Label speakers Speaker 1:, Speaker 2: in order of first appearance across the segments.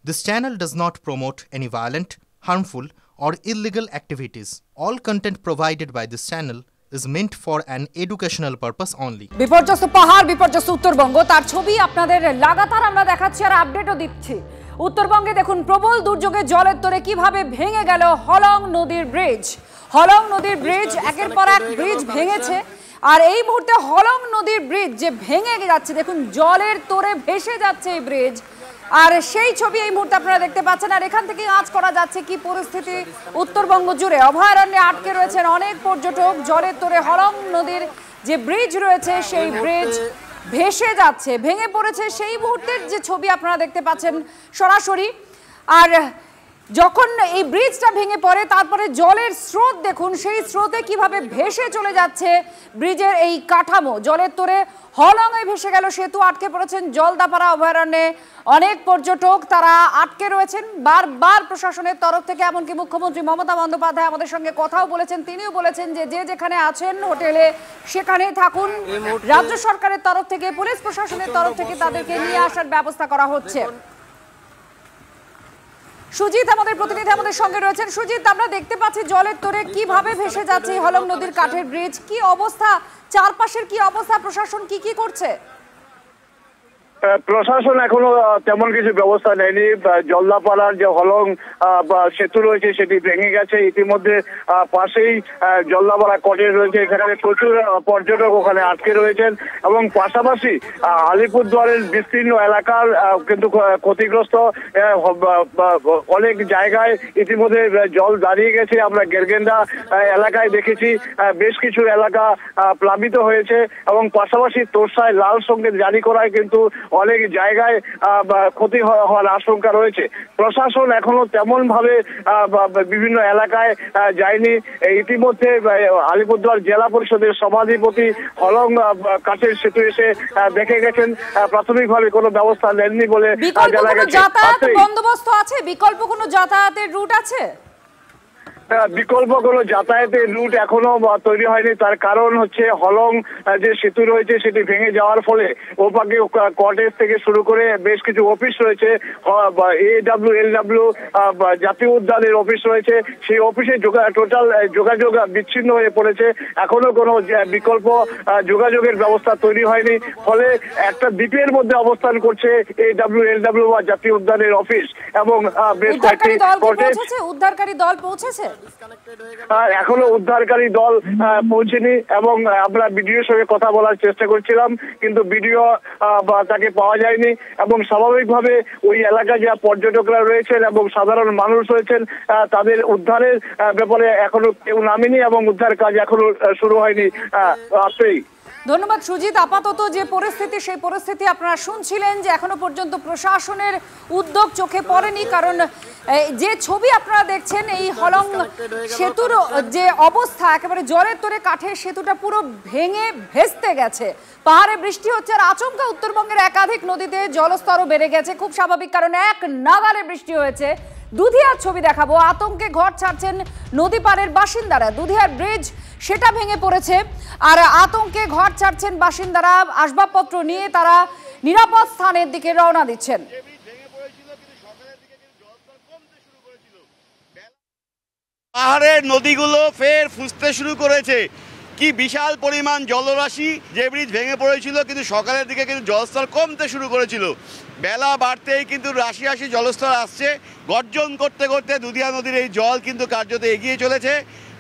Speaker 1: This channel does not promote any violent, harmful, or illegal activities. All content provided by this channel is meant for an educational purpose only.
Speaker 2: বিপর্যস্ত পাহাড়, বিপর্যস্ত উত্তরবঙ্গ, তার ছবি আপনাদের লাগাতার আমরা দেখাচ্ছি আর আপডেটও দিচ্ছি। উত্তরবঙ্গে দেখুন প্রবল দুর্যোগে জলের তোরে কিভাবে ভেঙে গেল হলং নদীর ব্রিজ। হলং নদীর ব্রিজ একের পর এক ব্রিজ ভেঙেছে আর এই মুহূর্তে হলং নদীর ব্রিজ যে ভেঙে যাচ্ছে, দেখুন জলের তোরে ভেসে যাচ্ছে এই ব্রিজ। আর সেই ছবি এই মুহূর্তে আপনারা দেখতে পাচ্ছেন। আর এখান থেকে আঁচ করা যাচ্ছে কি পরিস্থিতি উত্তরবঙ্গ জুড়ে। অভয়ারণ্যে আটকে রয়েছেন অনেক পর্যটক। জলের তোরে হলং নদীর যে ব্রিজ রয়েছে সেই ব্রিজ ভেসে যাচ্ছে, ভেঙে পড়েছে। সেই মুহূর্তের যে ছবি আপনারা দেখতে পাচ্ছেন সরাসরি। আর যখন এই ব্রিজটা ভেঙে পড়ে তারপরে জলের স্রোত দেখুন, সেই স্রোতে কিভাবে ভেসে চলে যাচ্ছে ব্রিজের এই কাঠামো। জলের তোরে হলংয়ে ভেসে গেল সেতু, আটকে পড়েছেন জলদাপাড়া অভয়ারণ্যে অনেক পর্যটক, তারা আটকে রয়েছেন। বারবার প্রশাসনের তরফ থেকে, এমনকি মুখ্যমন্ত্রী মমতা বন্দ্যোপাধ্যায় আমাদের সঙ্গে কথাও বলেছেন, তিনিও বলেছেন যে যে যেখানে আছেন হোটেলে সেখানেই থাকুন। রাজ্য সরকারের তরফ থেকে, পুলিশ প্রশাসনের তরফ থেকে তাদেরকে নিয়ে আসার ব্যবস্থা করা হচ্ছে। সুজিত আমাদের প্রতিনিধি আমাদের সঙ্গে রয়েছেন। সুজিত, আমরা দেখতে পাচ্ছি জলের তোরে কিভাবে ভেসে যাচ্ছে হলং নদীর কাঠের ব্রিজ। কি অবস্থা, চারপাশের কি অবস্থা, প্রশাসন কি করছে?
Speaker 3: প্রশাসন এখনো তেমন কিছু ব্যবস্থা নেয়নি। জলদাপাড়ার যে হলং সেতু রয়েছে সেটি ভেঙে গেছে ইতিমধ্যে। পাশেই জলদাপাড়া কটেজ রয়েছে, এখানে প্রচুর পর্যটক ওখানে আটকে রয়েছেন এবং পাশাপাশি আলিপুরদুয়ারের বিস্তীর্ণ এলাকার কিন্তু ক্ষতিগ্রস্ত। অনেক জায়গায় ইতিমধ্যে জল দাঁড়িয়ে গেছে। আমরা গেরগেন্ডা এলাকায় দেখেছি বেশ কিছু এলাকা প্লাবিত হয়েছে এবং পাশাপাশি তোরসায় লাল সংকেত জারি করায় কিন্তু অনেক জায়গায় ক্ষতি হওয়ার আশঙ্কা রয়েছে। প্রশাসন এখনো তেমন ভাবে বিভিন্ন এলাকায় যায়নি। ইতিমধ্যে আলিপুরদুয়ার জেলা পরিষদের সভাধিপতি হলং কাঠের সেতু এসে দেখে গেছেন, প্রাথমিকভাবে কোনো ব্যবস্থা নেননি বলে জানা গেছে।
Speaker 2: যাতায়াত বন্দোবস্ত আছে, বিকল্প কোনো যাতায়াতের রুট আছে?
Speaker 3: বিকল্প কোনো যাতায়াতের রুট এখনো তৈরি হয়নি। তার কারণ হচ্ছে হলং যে সেতু রয়েছে সেটি ভেঙে যাওয়ার ফলে ওপাকে কটেজ থেকে শুরু করে বেশ কিছু অফিস রয়েছে, AWLW জাতীয় উদ্যানের অফিস রয়েছে, সেই অফিসে টোটাল যোগাযোগ বিচ্ছিন্ন হয়ে পড়েছে। এখনো কোনো বিকল্প যোগাযোগের ব্যবস্থা তৈরি হয়নি, ফলে একটা দ্বীপের মধ্যে অবস্থান করছে AWLW বা জাতীয় উদ্যানের অফিস এবং বেশ কয়েকটি কটেজ।
Speaker 2: উদ্ধারকারী দল পৌঁছেছে?
Speaker 3: এখনো উদ্ধারকারী দল পৌঁছেনি এবং আমরা বিডিওর সঙ্গে কথা বলার চেষ্টা করছিলাম, কিন্তু বিডিও তাকে পাওয়া যায়নি। এবং স্বাভাবিকভাবে ওই এলাকায় যা পর্যটকরা রয়েছেন এবং সাধারণ মানুষ রয়েছেন তাদের উদ্ধারের ব্যাপারে এখনো কেউ নামেনি এবং উদ্ধার কাজ এখনো শুরু হয়নি।
Speaker 2: ধন্যবাদ সুজিত। আপাতত যে পরিস্থিতি, সেই পরিস্থিতি আপনারা শুনছিলেন যে এখনো পর্যন্ত প্রশাসনের উদ্যোগ চোখে পড়েনি। কারণ যে ছবি আপনারা দেখছেন, এই হলং সেতুর যে অবস্থা, একেবারে জলের তোরে কাঠের সেতুটা পুরো ভেঙে ভেস্তে গেছে। পাহাড়ে বৃষ্টি হচ্ছে আর আচমকা উত্তরবঙ্গের একাধিক নদীতে জলস্তরও বেড়ে গেছে, খুব স্বাভাবিক, কারণ এক নাগাড়ে বৃষ্টি হয়েছে। দুধিয়ার ছবি দেখাবো। আতঙ্কে ঘর ছাড়ছেন নদী পাড়ের বাসিন্দারা। দুধিয়ার ব্রিজ সেটা ভেঙে পড়েছে আর আতঙ্কে ঘর ছাড়ছেন বাসিন্দারা। আসবাবপত্র নিয়ে তারা নিরাপদ স্থানের দিকে রওনা দিচ্ছেন।
Speaker 4: পাহাড়ের নদীগুলো ফের ফুসতে শুরু করেছে। কি বিশাল পরিমাণ জলরাশি! যে ব্রিজ ভেঙে পড়েছিল কিন্তু সকালের দিকে কিন্তু জলস্তর কমতে শুরু করেছিল, বেলা বাড়তেই কিন্তু রাশি রাশি জলস্তর আসছে। গর্জন করতে করতে দুধিয়া নদীর এই জল কিন্তু কার্যত এগিয়ে চলেছে।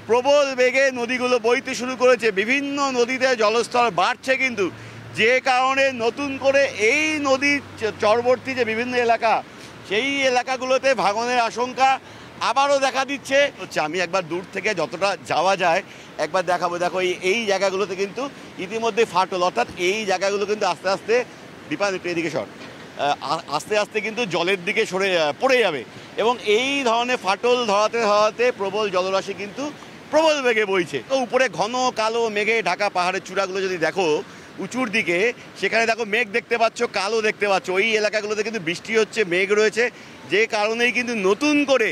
Speaker 4: প্রবল বেগে নদীগুলো বইতে শুরু করেছে, বিভিন্ন নদীতে জলস্তর বাড়ছে কিন্তু, যে কারণে নতুন করে এই নদীর চরবর্তী যে বিভিন্ন এলাকা, সেই এলাকাগুলোতে ভাঙনের আশঙ্কা আবারও দেখা দিচ্ছে। আমি একবার দূর থেকে যতটা যাওয়া যায় একবার দেখাবো। দেখো এই জায়গাগুলোতে কিন্তু ইতিমধ্যে ফাটল, অর্থাৎ এই জায়গাগুলো কিন্তু আস্তে আস্তে দীপান একটু এদিকে সর, আস্তে আস্তে কিন্তু জলের দিকে সরে পড়ে যাবে এবং এই ধরনের ফাটল ধরাতে ধরাতে প্রবল জলরাশি কিন্তু প্রবল বেগে বইছে। তো উপরে ঘন কালো মেঘে ঢাকা পাহাড়ের চূড়াগুলো যদি দেখো উঁচুর দিকে, সেখানে দেখো মেঘ দেখতে পাচ্ছ, কালো দেখতে পাচ্ছ। ওই এলাকাগুলোতে কিন্তু বৃষ্টি হচ্ছে, মেঘ রয়েছে, যে কারণেই কিন্তু নতুন করে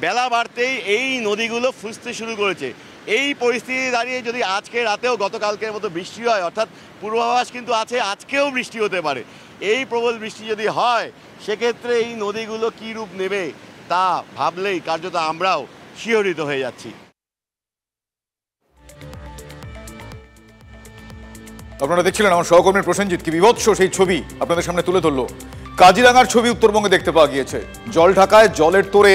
Speaker 4: বেলা বাড়তেই এই নদীগুলো ফুসতে শুরু করেছে। এই পরিস্থিতি দাঁড়িয়ে যদি আজকে রাতেও গতকালকের মতো বৃষ্টি হয়, অর্থাৎ পূর্বাভাস কিন্তু আছে আজকেও বৃষ্টি হতে পারে, এই প্রবল বৃষ্টি যদি হয় সেক্ষেত্রে এই নদীগুলো কী রূপ নেবে তা ভাবলেই কার্যত আমরাও শিহরিত হয়ে যাচ্ছি।
Speaker 5: আপনারা দেখছিলেন আমার সহকর্মী প্রসেনজিৎ কি বিভৎস সেই ছবি আপনাদের সামনে তুলে ধরলো। কাজিরাঙ্গার ছবি উত্তরবঙ্গে দেখতে পাওয়া গিয়েছে। জল ঢাকায় জলের তোরে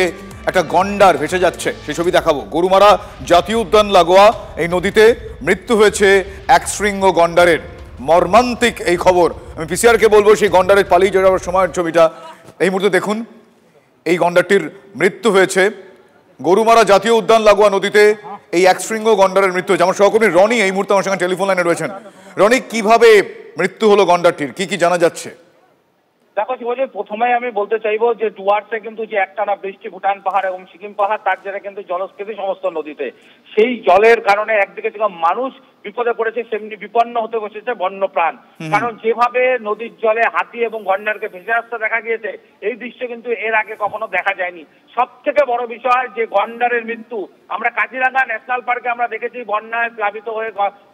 Speaker 5: একটা গন্ডার ভেসে যাচ্ছে, সেই ছবি দেখাবো। গরুমারা জাতীয় উদ্যান লাগোয়া এই নদীতে মৃত্যু হয়েছে এক শৃঙ্গ গন্ডারের। মর্মান্তিক এই খবর। আমি পিসিআরকে বলবো সেই গন্ডারের পালিয়ে যাওয়ার সময়ের ছবিটা এই মুহূর্তে দেখুন। এই গন্ডারটির মৃত্যু হয়েছে গরুমারা জাতীয় উদ্যান লাগোয়া নদীতে। এই এক শৃঙ্গ গন্ডারের মৃত্যু হয়েছে। আমার সহকর্মী রনি এই মুহূর্তে আমার সঙ্গে টেলিফোন লাইনে রয়েছেন। রনি, কিভাবে মৃত্যু হলো গন্ডারটির, কি জানা যাচ্ছে?
Speaker 6: দেখো শিবজি, প্রথমে আমি বলতে চাইবো যে ডুয়ার্সে কিন্তু যে একটানা বৃষ্টি, ভুটান পাহাড় এবং সিকিম পাহাড়, তার জেরে কিন্তু জলস্ফীতি সমস্ত নদীতে। সেই জলের কারণে একদিকে যেরকম মানুষ বিপদে পড়েছে, সেমনি বিপন্ন হতে বসেছে বন্যপ্রাণ। কারণ যেভাবে নদীর জলে হাতি এবং গন্ডারকে ভেসে আসতে দেখা গিয়েছে, এই দৃশ্য কিন্তু এর আগে কখনো দেখা যায়নি। সব থেকে বড় বিষয় যে গন্ডারের মৃত্যু। আমরা কাজিরাঙ্গা ন্যাশনাল পার্কে আমরা দেখেছি বন্যায় প্লাবিত হয়ে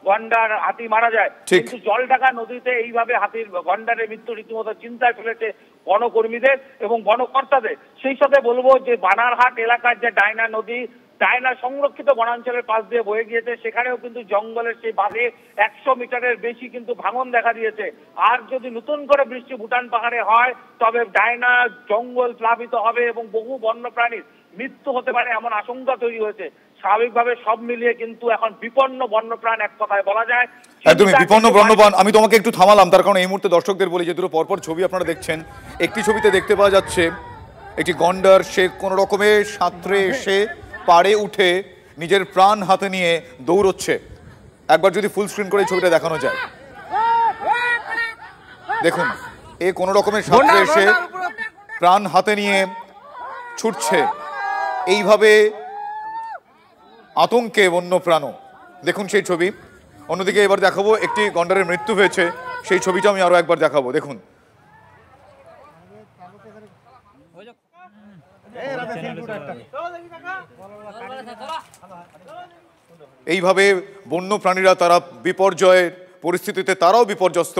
Speaker 6: গন্ডার, হাতি মারা যায়, কিন্তু জল ঢাকা নদীতে এইভাবে হাতির গন্ডারের মৃত্যু রীতিমতো চিন্তায় ফেলেছে বনকর্মীদের এবং বনকর্তাদের। সেই সাথে বলবো যে বানারহাট এলাকার যে ডায়না নদী, ডায়না সংরক্ষিত বনাঞ্চলের পাশ দিয়ে বয়ে গিয়েছে, সেখানেও কিন্তু জঙ্গলের সেই বাঁধে 100 মিটারের বেশি কিন্তু ভাঙন দেখা দিয়েছে। আর যদি নতুন করে বৃষ্টি ভুটান পাহাড়ে হয় তবে ডায়না জঙ্গল প্লাবিত হবে এবং বহু বন্যপ্রাণীর মৃত্যু হতে পারে এমন আশঙ্কা তৈরি হয়েছে। স্বাভাবিকভাবে সব মিলিয়ে কিন্তু এখন বিপন্ন বন্যপ্রাণ এক কথায় বলা যায়।
Speaker 5: একদমই বিপন্ন বন্যপ্রাণ। আমি তোমাকে একটু থামালাম তার কারণ এই মুহূর্তে দর্শকদের বলি যে দুটো পরপর ছবি আপনারা দেখছেন। একটি ছবিতে দেখতে পাওয়া যাচ্ছে একটি গন্ডার, সে কোনো রকমে সাঁতরে এসে পাড়ে উঠে নিজের প্রাণ হাতে নিয়ে দৌড়চ্ছে। একবার যদি ফুল স্ক্রিন করে ছবিটা দেখানো যায়, দেখুন এ কোনো রকমের সাঁতরে এসে প্রাণ হাতে নিয়ে ছুটছে। এইভাবে আতঙ্কে বন্যপ্রাণ। দেখুন সেই ছবি। অন্যদিকে এবার দেখাবো একটি গন্ডারের মৃত্যু হয়েছে, সেই ছবিটা আমি আরো একবার দেখাবো। দেখুন এইভাবে বন্য প্রাণীরা তারা বিপর্যয়ের পরিস্থিতিতে তারাও বিপর্যস্ত।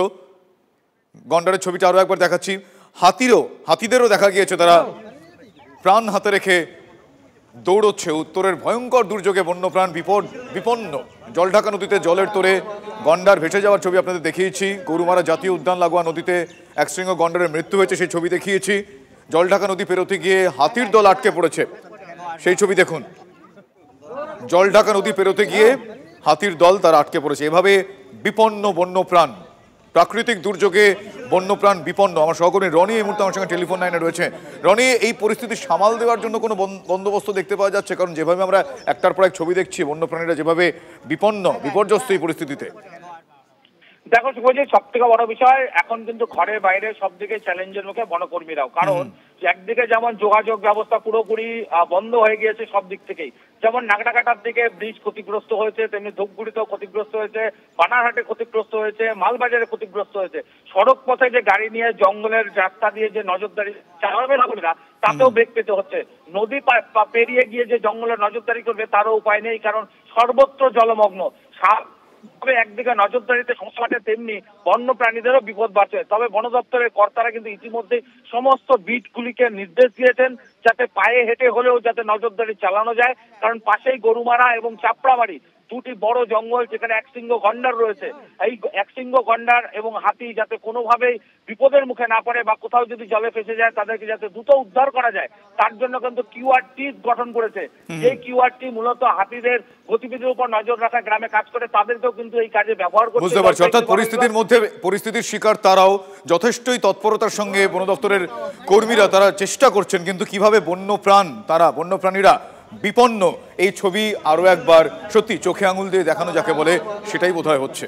Speaker 5: গন্ডারের ছবিটা আরো একবার দেখাচ্ছি। হাতিদেরও দেখা গিয়েছে তারা প্রাণ হাতে রেখে দৌড়চ্ছে। উত্তরের ভয়ঙ্কর দুর্যোগে বন্যপ্রাণ বিপন্ন। জলঢাকা নদীতে জলের তোরে গন্ডার ভেসে যাওয়ার ছবি আপনাদের দেখিয়েছি। গরুমারা জাতীয় উদ্যান লাগোয়া নদীতে এক শৃঙ্গ গন্ডারের মৃত্যু হয়েছে, সেই ছবি দেখিয়েছি। জলঢাকা নদী পেরোতে গিয়ে হাতির দল আটকে পড়েছে, সেই ছবি দেখুন। জলঢাকা নদী পেরোতে গিয়ে হাতির দল তারা আটকে পড়েছে। এভাবে বিপন্ন বন্যপ্রাণ, প্রাকৃতিক দুর্যোগে বন্যপ্রাণ বিপন্ন। আমার সহকর্মী রনি এই মুহূর্তে আমার সঙ্গে টেলিফোন লাইনে রয়েছে। রনি, এই পরিস্থিতি সামাল দেওয়ার জন্য কোনো বন্দোবস্ত দেখতে পাওয়া যাচ্ছে? কারণ যেভাবে আমরা একটার পর এক ছবি দেখছি, বন্যপ্রাণীরা যেভাবে বিপর্যস্ত এই পরিস্থিতিতে।
Speaker 6: দেখো শুভজিৎ, সব থেকে বড় বিষয় এখন কিন্তু ঘরে বাইরে সব দিকে চ্যালেঞ্জের মুখে বনকর্মীরাও। কারণ একদিকে যেমন যোগাযোগ ব্যবস্থা পুরোপুরি বন্ধ হয়ে গিয়েছে সব দিক থেকেই, যেমন নাগরাকাটার দিকে ব্রিজ ক্ষতিগ্রস্ত হয়েছে, তেমনি ধূপগুড়িতেও ক্ষতিগ্রস্ত হয়েছে, বানারহাটে ক্ষতিগ্রস্ত হয়েছে, মালবাজারে ক্ষতিগ্রস্ত হয়েছে। সড়ক পথে যে গাড়ি নিয়ে জঙ্গলের রাস্তা দিয়ে যে নজরদারি চালাবে না, তাতেও বেগ পেতে হচ্ছে। নদী পেরিয়ে গিয়ে যে জঙ্গলের নজরদারি করবে তারও উপায় নেই, কারণ সর্বত্র জলমগ্ন। তবে একদিকে নজরদারিতে সমস্যা বাড়ছে, তেমনি বন্য প্রাণীদেরও বিপদ বাড়ছে। তবে বন দপ্তরের কর্তারা কিন্তু ইতিমধ্যে সমস্ত বিটগুলিকে নির্দেশ দিয়েছেন যাতে পায়ে হেঁটে হলেও যাতে নজরদারি চালানো যায়। কারণ পাশেই গরুমারা এবং চাপড়ামারি দুটি বড় জঙ্গল, যেখানে একশৃঙ্গ গন্ডার রয়েছে। এই একশৃঙ্গ গন্ডার এবং হাতি যাতে কোনোভাবেই বিপদের মুখে না পড়ে বা কোথাও যদি জলে ফেসে যায় তাদেরকে যাতে দ্রুত উদ্ধার করা যায়, তার জন্য কিন্তু কিউআরটি গঠন করেছে। এই কিউআরটি মূলত হাতিদের গতিবিধির উপর নজর রাখা গ্রামে কাজ করে, তাদেরকেও কিন্তু এই কাজে ব্যবহার করতে।
Speaker 5: বুঝতে পারছি, অর্থাৎ পরিস্থিতির শিকার তারাও যথেষ্টই তৎপরতার সঙ্গে বন দপ্তরের কর্মীরা তারা চেষ্টা করছেন, কিন্তু কিভাবে বন্যপ্রাণীরা বিপন্ন এই ছবি আরো একবার সত্যি চোখে আঙুল দিয়ে দেখানো যাকে বলে সেটাই বোধহয় হচ্ছে।